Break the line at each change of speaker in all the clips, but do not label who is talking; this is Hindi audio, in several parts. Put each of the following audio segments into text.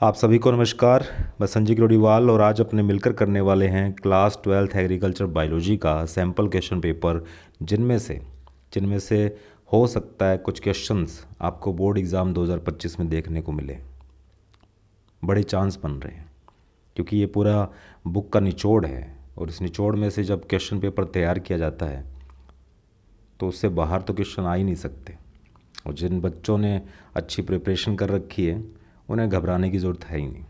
आप सभी को नमस्कार। मैं संजय ग्रोडीवाल और आज अपने मिलकर करने वाले हैं क्लास 12th एग्रीकल्चर बायोलॉजी का सैम्पल क्वेश्चन पेपर, जिनमें से हो सकता है कुछ क्वेश्चंस आपको बोर्ड एग्ज़ाम 2025 में देखने को मिले। बड़े चांस बन रहे हैं क्योंकि ये पूरा बुक का निचोड़ है और इस निचोड़ में से जब क्वेश्चन पेपर तैयार किया जाता है तो उससे बाहर तो क्वेश्चन आ ही नहीं सकते। और जिन बच्चों ने अच्छी प्रिपरेशन कर रखी है उन्हें घबराने की ज़रूरत है ही नहीं।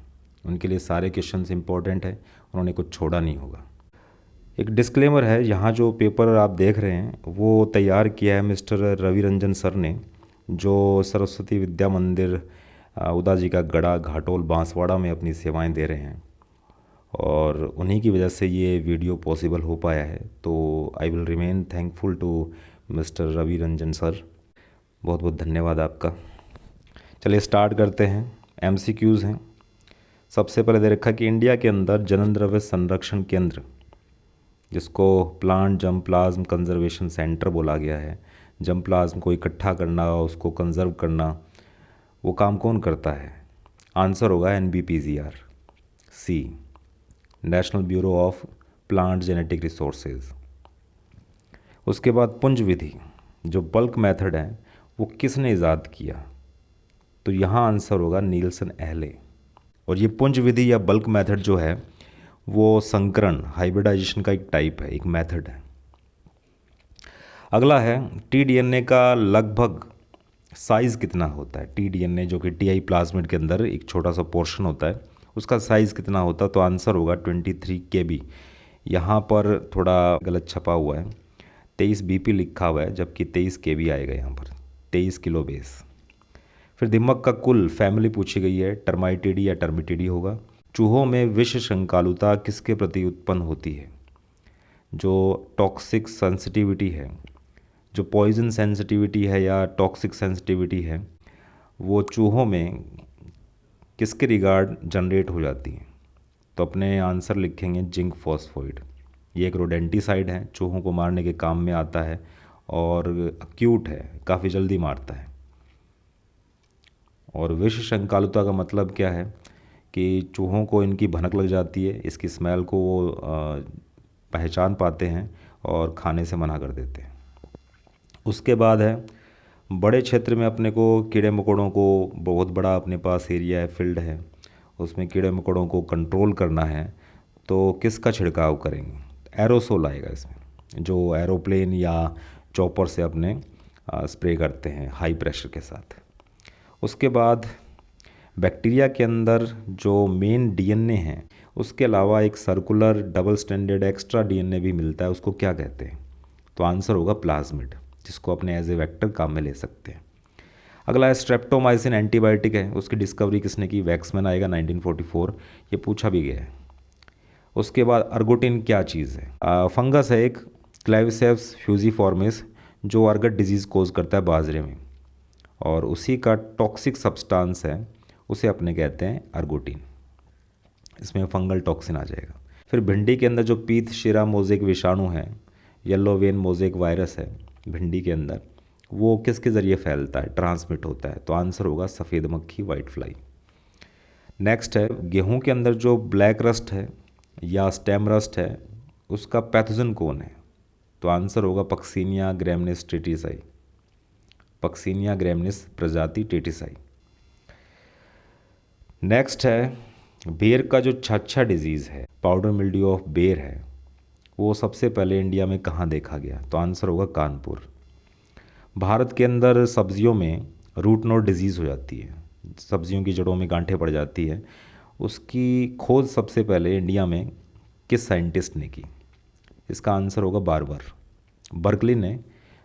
उनके लिए सारे क्वेश्चंस इंपॉर्टेंट है, उन्होंने कुछ छोड़ा नहीं होगा। एक डिस्क्लेमर है, यहाँ जो पेपर आप देख रहे हैं वो तैयार किया है मिस्टर रवि रंजन सर ने, जो सरस्वती विद्या मंदिर उदाजी का गढ़ा घाटोल बांसवाड़ा में अपनी सेवाएं दे रहे हैं और उन्हीं की वजह से ये वीडियो पॉसिबल हो पाया है। तो I will remain thankful to mister Ravi Ranjan sir. बहुत बहुत धन्यवाद आपका। चलिए स्टार्ट करते हैं। MCQs हैं। सबसे पहले दे रखा कि इंडिया के अंदर जनन द्रव्य संरक्षण केंद्र, जिसको plant germ plasm conservation centre बोला गया है, जर्म प्लाज्म को इकट्ठा करना, उसको कंजर्व करना, वो काम कौन करता है? आंसर होगा NBPGR, C, national bureau of plant genetic resources. उसके बाद पुंज विधि जो बल्क मेथड है वो किसने ईजाद किया? तो यहाँ आंसर होगा नीलसन एहले। और ये पुंज विधि या बल्क मेथड जो है वो संकरण हाइब्रिडाइजेशन का एक टाइप है, एक मेथड है। अगला है tDNA का लगभग साइज़ कितना होता है? tDNA जो कि TI प्लाज्मिड के अंदर एक छोटा सा पोर्शन होता है, उसका साइज़ कितना होता है? तो आंसर होगा 23 KB। यहाँ पर थोड़ा गलत छपा हुआ है, 23 BP लिखा हुआ है जबकि 23 KB आएगा यहाँ पर, 23 किलो बेस। फिर दीमक का कुल फैमिली पूछी गई है, टर्माइटिडी या टर्मिटिडी होगा। चूहों में विष शंकालुता किसके प्रति उत्पन्न होती है? जो टॉक्सिक सेंसिटिविटी है, जो पॉइजन सेंसिटिविटी है या टॉक्सिक सेंसिटिविटी है, वो चूहों में किसके रिगार्ड जनरेट हो जाती है? तो अपने आंसर लिखेंगे जिंक फॉस्फोइड। ये एक रोडेंटिसाइड है, चूहों को मारने के काम में आता है और अक्यूट है, काफ़ी जल्दी मारता है। और विष शंकालुता का मतलब क्या है कि चूहों को इनकी भनक लग जाती है, इसकी स्मेल को वो पहचान पाते हैं और खाने से मना कर देते हैं। उसके बाद है बड़े क्षेत्र में अपने को कीड़े मकोड़ों को, बहुत बड़ा अपने पास एरिया है, फील्ड है, उसमें कीड़े मकोड़ों को कंट्रोल करना है तो किसका छिड़काव करेंगे? एरोसोल आएगा इसमें, जो एरोप्लेन या चॉपर से अपने स्प्रे करते हैं हाई प्रेशर के साथ। उसके बाद बैक्टीरिया के अंदर जो मेन DNA है उसके अलावा एक circular double standard extra DNA भी मिलता है, उसको क्या कहते हैं? तो आंसर होगा प्लाज्मिड, जिसको अपने एज ए वेक्टर काम में ले सकते हैं। अगला है स्ट्रेप्टोमाइसिन एंटीबायोटिक है, उसकी डिस्कवरी किसने की? वैक्समैन आएगा 1944, ये पूछा भी गया है। उसके बाद अर्गोटिन क्या चीज़ है? फंगस है एक, क्लेविसेप्स फ्यूजीफॉर्मिस, जो अर्गट डिजीज़ कोज करता है बाजरे में, और उसी का टॉक्सिक सब्सटेंस है, उसे अपने कहते हैं अर्गोटिन। इसमें फंगल टॉक्सिन आ जाएगा। फिर भिंडी के अंदर जो पीत शिरा मोज़ेक विषाणु है, येलो वेन मोज़ेक वायरस है भिंडी के अंदर, वो किसके ज़रिए फैलता है, ट्रांसमिट होता है? तो आंसर होगा सफ़ेद मक्खी, वाइट फ्लाई। नेक्स्ट है गेहूं के अंदर जो ब्लैक रस्ट है या स्टेम रस्ट है, उसका पैथोजन कौन है? तो आंसर होगा पक्सीनिया ग्रैमिनिस टेटिसाई, पक्सीनिया ग्रैमिनिस प्रजाति टेटिसाई। नेक्स्ट है बेर का जो छाछा डिजीज़ है, पाउडर मिल्ड्यू ऑफ बेर है, वो सबसे पहले इंडिया में कहाँ देखा गया? तो आंसर होगा कानपुर। भारत के अंदर सब्जियों में रूट नोट डिजीज़ हो जाती है, सब्जियों की जड़ों में गांठें पड़ जाती है, उसकी खोज सबसे पहले इंडिया में किस साइंटिस्ट ने की? इसका आंसर होगा बार्बर, बर्कली ने।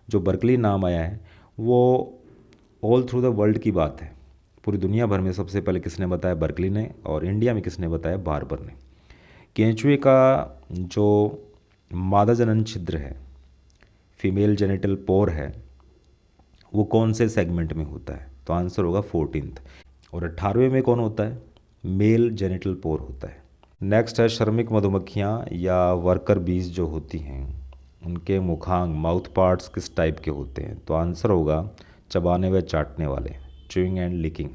जो बर्कली नाम आया है वो ऑल थ्रू द वर्ल्ड की बात है, पूरी दुनिया भर में सबसे पहले किसने बताया? बर्कली ने। और इंडिया में किसने बताया? बार्बर ने। केंचुए का जो मादा जनन छिद्र है, फीमेल जेनिटल पोर है, वो कौन से सेगमेंट में होता है? तो आंसर होगा 14th। और 18वें में कौन होता है? मेल जेनिटल पोर होता है। नेक्स्ट है श्रमिक मधुमक्खियाँ या वर्कर बीज जो होती हैं, उनके मुखांग माउथ पार्ट्स किस टाइप के होते हैं? तो आंसर होगा चबाने व चाटने वाले, chewing and licking,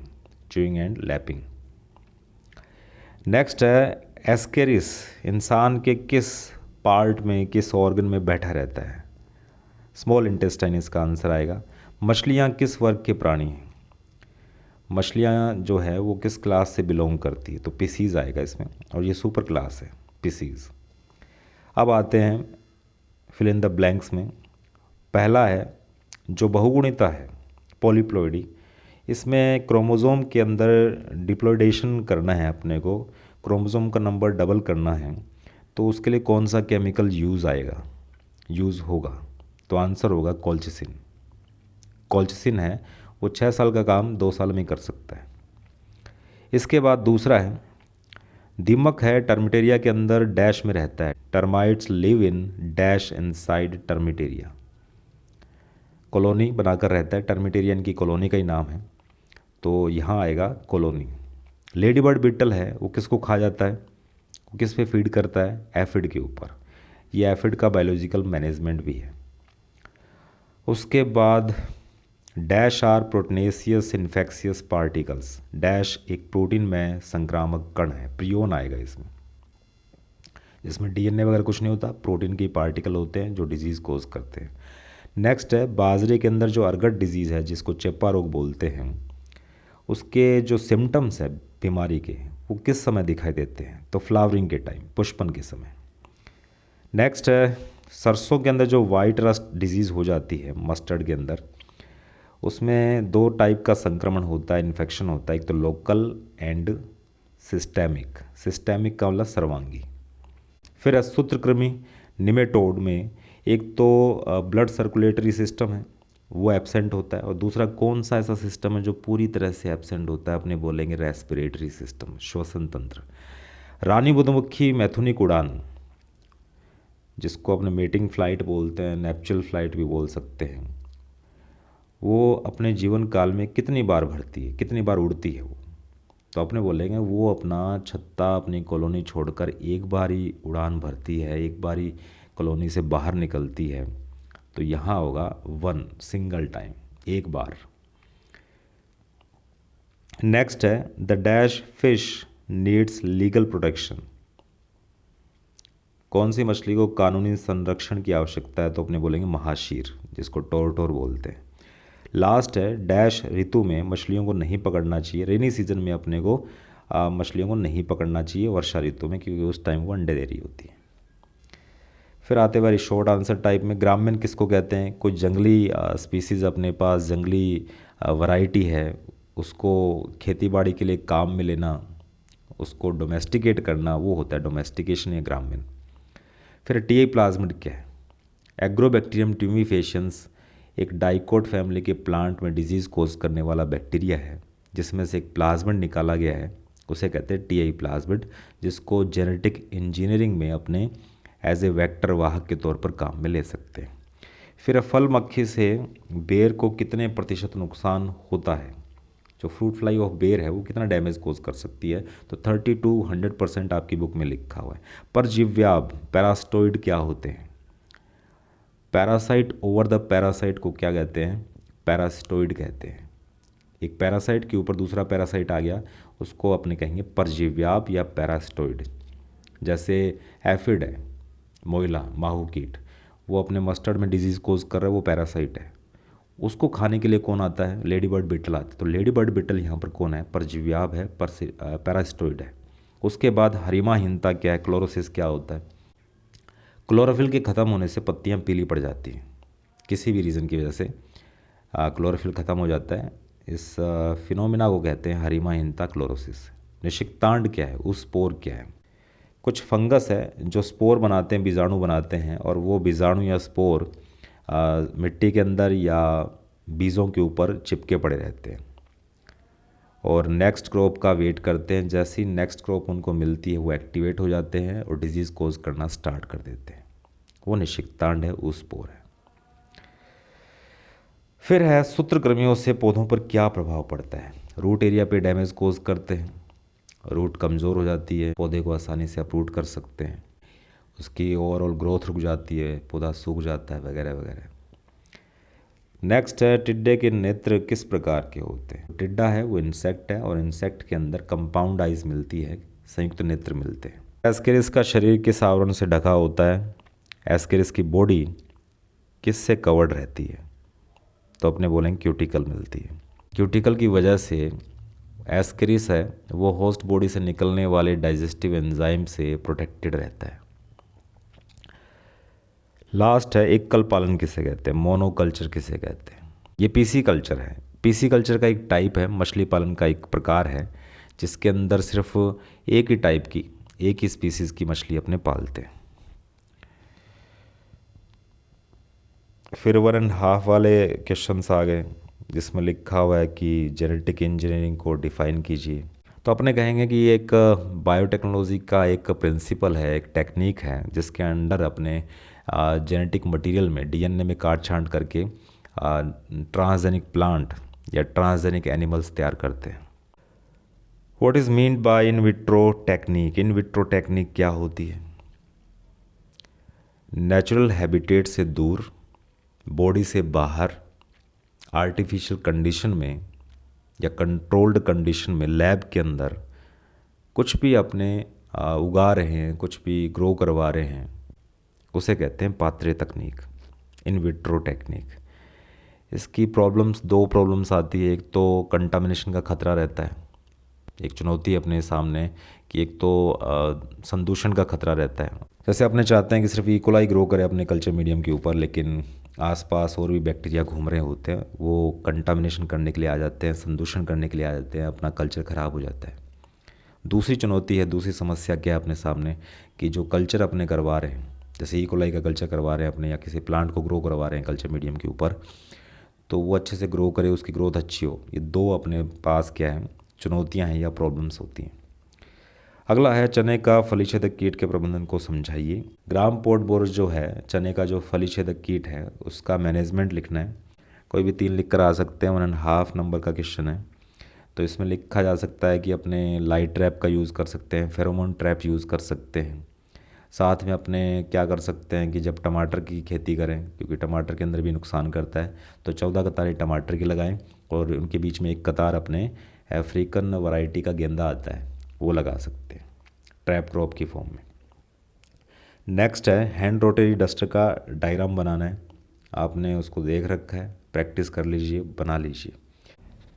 chewing and lapping. Next है एस्केरिस, इंसान के किस पार्ट में, किस ऑर्गन में बैठा रहता है? स्मॉल इंटेस्टाइन इसका आंसर आएगा। मछलियाँ किस वर्ग के प्राणी हैं? मछलियाँ जो है वो किस क्लास से बिलोंग करती है? तो पीसीज आएगा इसमें, और ये सुपर क्लास है पीसीज। अब आते हैं फिल इन द ब्लैंक्स में। पहला है जो बहुगुणिता है पॉलीप्लॉइडी, इसमें क्रोमोसोम के अंदर डिप्लॉइडेशन करना है अपने को, क्रोमोसोम का नंबर डबल करना है, तो उसके लिए कौन सा केमिकल यूज़ होगा? तो आंसर होगा कॉल्चिसिन। कॉल्चिसिन है वो 6 साल का काम 2 साल में कर सकता है। इसके बाद दूसरा है दीमक है टर्मिटेरिया के अंदर डैश में रहता है। Termites live in dash inside termitaria, colony बनाकर रहता है, टर्मिटेरियन की कॉलोनी का ही नाम है, तो यहाँ आएगा कॉलोनी। लेडी बर्ड बीटल है वो किसको खा जाता है? वो किस पे फीड करता है? एफिड के ऊपर। ये एफिड का बायोलॉजिकल मैनेजमेंट भी है। उसके बाद dash are proteinaceous infectious particles. Dash एक प्रोटीन में संक्रामक कण है, प्रियोन आएगा इसमें, जिसमें डीएनए वगैरह कुछ नहीं होता, प्रोटीन के पार्टिकल होते हैं जो डिजीज़ कोज करते हैं। नेक्स्ट है बाजरे के अंदर जो अर्गट डिजीज़ है जिसको चेपा रोग बोलते हैं, उसके जो सिम्टम्स है बीमारी के वो किस समय दिखाई देते हैं? तो फ्लावरिंग के टाइम, पुष्पन के समय। नेक्स्ट है सरसों के अंदर जो वाइट रस्ट डिजीज़ हो जाती है मस्टर्ड के अंदर, उसमें 2 टाइप का संक्रमण होता है, इन्फेक्शन होता है, एक तो लोकल एंड सिस्टेमिक। सिस्टेमिक का मतलब सर्वांगी। फिर है सूत्रकृमि निमेटोड में, एक तो ब्लड सर्कुलेटरी सिस्टम है वो एब्सेंट होता है, और दूसरा कौन सा ऐसा सिस्टम है जो पूरी तरह से एब्सेंट होता है? अपने बोलेंगे रेस्पिरेटरी सिस्टम, श्वसन तंत्र। रानी मधुमक्खी मैथुनिक उड़ान, जिसको अपने मेटिंग फ्लाइट बोलते हैं, नेप्चुरल फ्लाइट भी बोल सकते हैं, वो अपने जीवन काल में कितनी बार भरती है, कितनी बार उड़ती है वो? तो अपने बोलेंगे वो अपना छत्ता, अपनी कॉलोनी छोड़कर एक बार ही उड़ान भरती है, एक बार ही कॉलोनी से बाहर निकलती है, तो यहाँ होगा 1 सिंगल टाइम, एक बार। नेक्स्ट है the dash fish needs legal protection. कौन सी मछली को कानूनी संरक्षण की आवश्यकता है? तो अपने बोलेंगे महाशीर, जिसको टोरटोर बोलते हैं। लास्ट है डैश ऋतु में मछलियों को नहीं पकड़ना चाहिए। रेनी सीजन में अपने को मछलियों को नहीं पकड़ना चाहिए वर्षा ऋतु में, क्योंकि उस टाइम वो अंडे दे रही होती है। फिर आते बारी शॉर्ट आंसर टाइप में, ग्रामीण किसको कहते हैं? कोई जंगली स्पीसीज़ अपने पास, जंगली वैरायटी है, उसको खेतीबाड़ी के लिए काम में लेना, उसको डोमेस्टिकेट करना, वो होता है डोमेस्टिकेशन या ग्रामीण। फिर टीआई प्लाज्मिड क्या है? एग्रोबैक्टीरियम ट्यूमीफेशियंस एक डाइकोट फैमिली के प्लांट में डिजीज़ कोज करने वाला बैक्टीरिया है, जिसमें से एक प्लाज्मिड निकाला गया है, उसे कहते हैं टीआई प्लाज्मिड, जिसको जेनेटिक इंजीनियरिंग में अपने एज ए वेक्टर वाहक के तौर पर काम में ले सकते हैं। फिर फल मक्खी से बेर को कितने प्रतिशत नुकसान होता है? जो फ्रूट फ्लाई ऑफ बेर है वो कितना डैमेज कोज कर सकती है? तो 30 to 100% आपकी बुक में लिखा हुआ है। परजीव्याब पैरास्टोइड क्या होते हैं? पैरासाइट ओवर द पैरासाइट को क्या कहते हैं? पैरास्टोइड कहते हैं। एक पैरासाइट के ऊपर दूसरा पैरासाइट आ गया, उसको अपने कहेंगे परजीव्याब या पैरास्टोइड। जैसे एफिड है, मोइला माहू कीट, वो अपने मस्टर्ड में डिजीज़ कोज कर रहा है, वो पैरासाइट है। उसको खाने के लिए कौन आता है? लेडी बर्ड बीटल आती है। तो लेडी बर्ड बीटल यहाँ पर कौन है? परजीव्याब है, पैरास्टोइड है। उसके बाद हरिमाहीनता क्या है? क्लोरोसिस क्या होता है? क्लोरोफिल के ख़त्म होने से पत्तियाँ पीली पड़ जाती हैं, किसी भी रीज़न की वजह से क्लोरोफिल ख़त्म हो जाता है। इस फिनोमिना को कहते हैं हरिमाहीनता, क्लोरोसिस। निषिक्तांड क्या है? उस्पोर क्या है? कुछ फंगस है जो स्पोर बनाते हैं, बीजाणु बनाते हैं, और वो बीजाणु या स्पोर मिट्टी के अंदर या बीजों के ऊपर चिपके पड़े रहते हैं और नेक्स्ट क्रॉप का वेट करते हैं। जैसी नेक्स्ट क्रॉप उनको मिलती है वो एक्टिवेट हो जाते हैं और डिजीज़ कोज करना स्टार्ट कर देते हैं। वो निषिक्तांड है, उस्पोर है। फिर है सूत्रकृमियों से पौधों पर क्या प्रभाव पड़ता है? रूट एरिया पे डैमेज कोज करते हैं, रूट कमज़ोर हो जाती है, पौधे को आसानी से अपरूट कर सकते हैं, उसकी ओवरऑल ग्रोथ रुक जाती है, पौधा सूख जाता है, वगैरह वगैरह। नेक्स्ट है टिड्डे के नेत्र किस प्रकार के होते हैं? टिड्डा है वो इंसेक्ट है और इंसेक्ट के अंदर कंपाउंड आइज मिलती है, संयुक्त नेत्र मिलते हैं। एस्केरिस का शरीर किस आवरण से ढका होता है? एस्केरिस की बॉडी किससे कवर्ड रहती है? तो अपने बोलेंगे क्यूटिकल मिलती है। क्यूटिकल की वजह से एस्केरिस है वो होस्ट बॉडी से निकलने वाले डाइजेस्टिव एंजाइम से प्रोटेक्टेड रहता है। लास्ट है एकल पालन किसे कहते हैं? मोनोकल्चर किसे कहते हैं? ये पीसी कल्चर है। पीसी कल्चर का एक टाइप है, मछली पालन का एक प्रकार है, जिसके अंदर सिर्फ एक ही टाइप की, एक ही स्पीसीज़ की मछली अपने पालते हैं। फिर 1.5 वाले क्वेश्चंस आ गए जिसमें लिखा हुआ है कि जेनेटिक इंजीनियरिंग को डिफ़ाइन कीजिए। तो अपने कहेंगे कि ये एक बायोटेक्नोलॉजी का एक प्रिंसिपल है, एक टेक्निक है, जिसके अंडर अपने जेनेटिक मटेरियल में डीएनए में काट छांट करके ट्रांसजेनिक प्लांट या ट्रांसजेनिक एनिमल्स तैयार करते हैं। What is meant by in vitro technique? In vitro technique क्या होती है? नेचुरल हैबिटेट से दूर, बॉडी से बाहर, आर्टिफिशियल कंडीशन में या कंट्रोल्ड कंडीशन में लैब के अंदर कुछ भी अपने उगा रहे हैं, कुछ भी ग्रो करवा रहे हैं, उसे कहते हैं पात्रे तकनीक, इन विट्रो टेक्निक। इसकी दो प्रॉब्लम्स आती है। एक तो कंटामिनेशन का खतरा रहता है, एक चुनौती अपने सामने कि एक तो संदूषण का खतरा रहता है। जैसे अपने चाहते हैं कि सिर्फ इकोलाई ग्रो करे अपने कल्चर मीडियम के ऊपर, लेकिन आसपास और भी बैक्टीरिया घूम रहे होते हैं, वो कंटामिनेशन करने के लिए आ जाते हैं, संदूषण करने के लिए आ जाते हैं, अपना कल्चर ख़राब हो जाता है। दूसरी चुनौती है, दूसरी समस्या क्या है अपने सामने कि जो कल्चर अपने करवा रहे हैं, जैसे इकोलाई का कल्चर करवा रहे हैं अपने, या किसी प्लांट को ग्रो करवा रहे हैं कल्चर मीडियम के ऊपर, तो वो अच्छे से ग्रो करे, उसकी ग्रोथ अच्छी हो। ये दो अपने पास क्या है, चुनौतियां हैं या प्रॉब्लम्स होती हैं। अगला है चने का फलीछेदक कीट के प्रबंधन को समझाइए। ग्राम पोर्ट बोरस जो है, चने का जो फलीछेदक कीट है उसका मैनेजमेंट लिखना है। कोई भी 3 लिख कर आ सकते हैं। 1.5 नंबर का क्वेश्चन है। तो इसमें लिखा जा सकता है कि अपने लाइट ट्रैप का यूज़ कर सकते हैं, फेरोमोन ट्रैप यूज़ कर सकते हैं। साथ में अपने क्या कर सकते हैं कि जब टमाटर की खेती करें, क्योंकि टमाटर के अंदर भी नुकसान करता है, तो 14 कतारें टमाटर की लगाएं और उनके बीच में एक कतार अपने अफ्रीकन वैरायटी का गेंदा आता है वो लगा सकते हैं ट्रैप क्रॉप की फॉर्म में। नेक्स्ट है हैंड रोटरी डस्टर का डायग्राम बनाना है। आपने उसको देख रखा है, प्रैक्टिस कर लीजिए, बना लीजिए।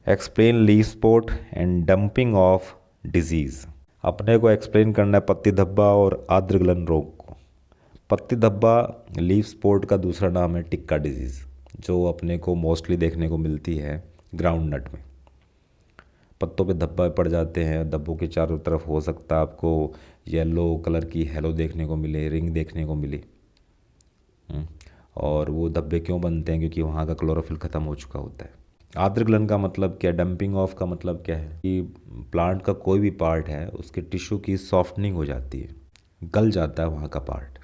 Explain leaf spot and dumping of disease. अपने को एक्सप्लेन करना है पत्ती धब्बा और आर्द्रगलन रोग को। पत्ती धब्बा लीफ स्पॉट का दूसरा नाम है टिक्का डिजीज़, जो अपने को मोस्टली देखने को मिलती है ग्राउंड नट में। पत्तों पे धब्बा पड़ जाते हैं, धब्बों के चारों तरफ हो सकता है आपको येलो कलर की हेलो देखने को मिले, रिंग देखने को मिले। और वो धब्बे क्यों बनते हैं? क्योंकि वहाँ का क्लोरोफिल ख़त्म हो चुका होता है। आर्द्रगलन का मतलब क्या? डंपिंग ऑफ का मतलब क्या है कि प्लांट का कोई भी पार्ट है उसके टिश्यू की सॉफ्टनिंग हो जाती है, गल जाता है वहाँ का पार्ट,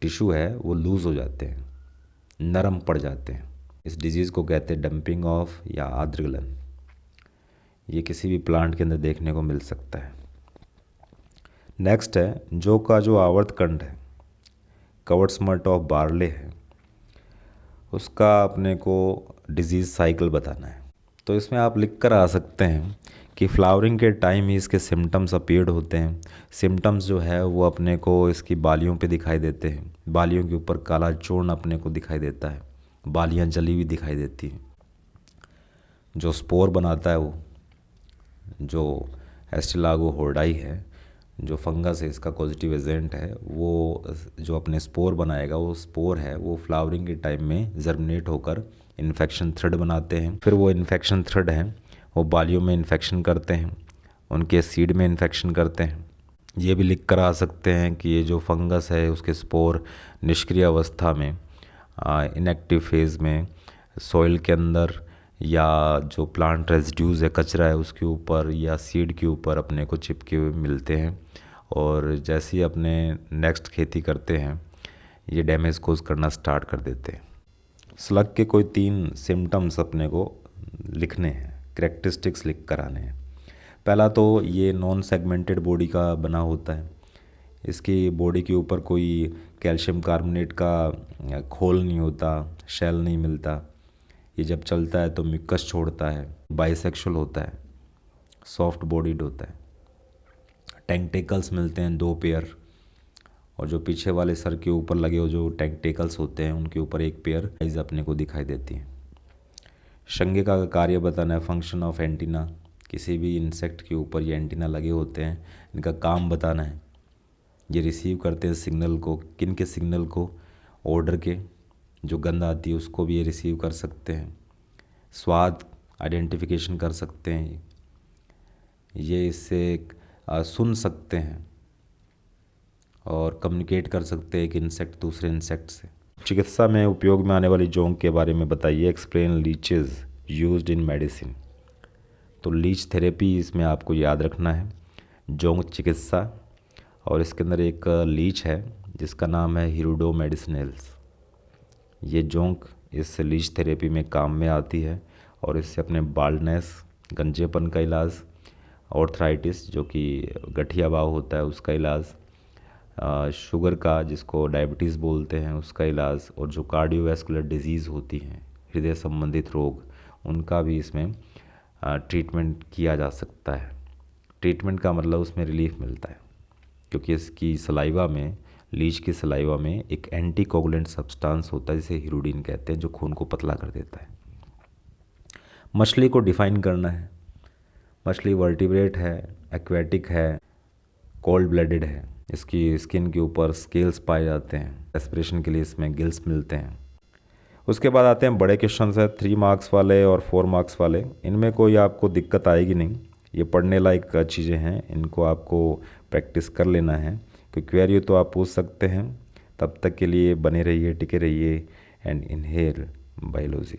टिश्यू है वो लूज़ हो जाते हैं, नरम पड़ जाते हैं। इस डिजीज़ को कहते हैं डंपिंग ऑफ या आर्द्रगलन। ये किसी भी प्लांट के अंदर देखने को मिल सकता है। नेक्स्ट है जौ का जो आवर्तकांड है, कवर्ड स्मट ऑफ बार्ले है, उसका अपने को डिजीज़ साइकिल बताना है। तो इसमें आप लिख कर आ सकते हैं कि फ्लावरिंग के टाइम ही इसके सिम्टम्स अपीयर्ड होते हैं। सिम्टम्स जो है वो अपने को इसकी बालियों पे दिखाई देते हैं, बालियों के ऊपर काला चूर्ण अपने को दिखाई देता है, बालियां जली हुई दिखाई देती हैं। जो स्पोर बनाता है वो जो एस्टिलागो होर्डाई है, जो फंगस है, इसका पॉजिटिव एजेंट है, वो जो अपने स्पोर बनाएगा, वो स्पोर है वो फ्लावरिंग के टाइम में जर्मिनेट होकर इन्फेक्शन थ्रेड बनाते हैं। फिर वो इन्फेक्शन थ्रेड हैं वो बालियों में इन्फेक्शन करते हैं, उनके सीड में इन्फेक्शन करते हैं। ये भी लिख कर आ सकते हैं कि ये जो फंगस है उसके स्पोर निष्क्रिय अवस्था में, इनएक्टिव फेज़ में, सॉइल के अंदर या जो प्लांट रेजिड्यूज़ है, कचरा है, उसके ऊपर या सीड के ऊपर अपने को चिपके हुए मिलते हैं। और जैसे ही अपने नेक्स्ट खेती करते हैं ये डैमेज कोज करना स्टार्ट कर देते हैं। स्लग के कोई 3 सिम्टम्स अपने को लिखने हैं, कैरेक्टरिस्टिक्स लिख कर आने हैं। पहला तो ये नॉन सेगमेंटेड बॉडी का बना होता है, इसकी बॉडी के ऊपर कोई कैल्शियम कार्बोनेट का खोल नहीं होता, शेल नहीं मिलता। ये जब चलता है तो म्यूकस छोड़ता है, बाइसेक्सुअल होता है, सॉफ्ट बॉडीड होता है, टेंटेकल्स मिलते हैं 2 पेयर, और जो पीछे वाले सर के ऊपर लगे हो जो टेंटेकल्स होते हैं उनके ऊपर 1 पेयर आइज अपने को दिखाई देती है। शंगिका का कार्य बताना है, फंक्शन ऑफ एंटीना, किसी भी इंसेक्ट के ऊपर ये एंटीना लगे होते हैं, इनका काम बताना है। ये रिसीव करते हैं सिग्नल को, किन के सिग्नल को, ऑर्डर के, जो गंध आती है उसको भी ये रिसीव कर सकते हैं। स्वाद आइडेंटिफिकेशन कर सकते हैं, ये इससे सुन सकते हैं और कम्युनिकेट कर सकते हैं एक इंसेक्ट दूसरे इंसेक्ट से। चिकित्सा में उपयोग में आने वाली जोंक के बारे में बताइए। Explain leches used in medicine. तो लीच थेरेपी इसमें आपको याद रखना है, जोंक चिकित्सा, और इसके अंदर एक लीच है जिसका नाम है हिरुडो मेडिसिनल्स। ये जोंक इस लीच थेरेपी में काम में आती है और इससे अपने बाल्डनेस, गंजेपन का इलाज, ऑर्थराइटिस जो कि गठिया भाव होता है उसका इलाज, शुगर का जिसको डायबिटीज़ बोलते हैं उसका इलाज, और जो कार्डियोवैस्कुलर डिजीज़ होती हैं, हृदय संबंधित रोग, उनका भी इसमें ट्रीटमेंट किया जा सकता है। ट्रीटमेंट का मतलब उसमें रिलीफ मिलता है, क्योंकि इसकी सलाइवा में, लीच की सलाइवा में एक एंटीकोगुलेंट सब्सटेंस होता है जिसे हिरुडिन कहते हैं, जो खून को पतला कर देता है। मछली को डिफाइन करना है। मछली वर्टिब्रेट है, एक्वेटिक है, कोल्ड ब्लडेड है, इसकी स्किन के ऊपर स्केल्स पाए जाते हैं, रेस्पिरेशन के लिए इसमें गिल्स मिलते हैं। उसके बाद आते हैं बड़े क्वेश्चन है, 3 मार्क्स वाले और 4 मार्क्स वाले। इनमें कोई आपको दिक्कत आएगी नहीं, ये पढ़ने लायक चीज़ें हैं, इनको आपको प्रैक्टिस कर लेना है। कोई क्वेरी हो तो आप पूछ सकते हैं। तब तक के लिए बने रहिए, टिके रहिए एंड इनहेल बायोलॉजी।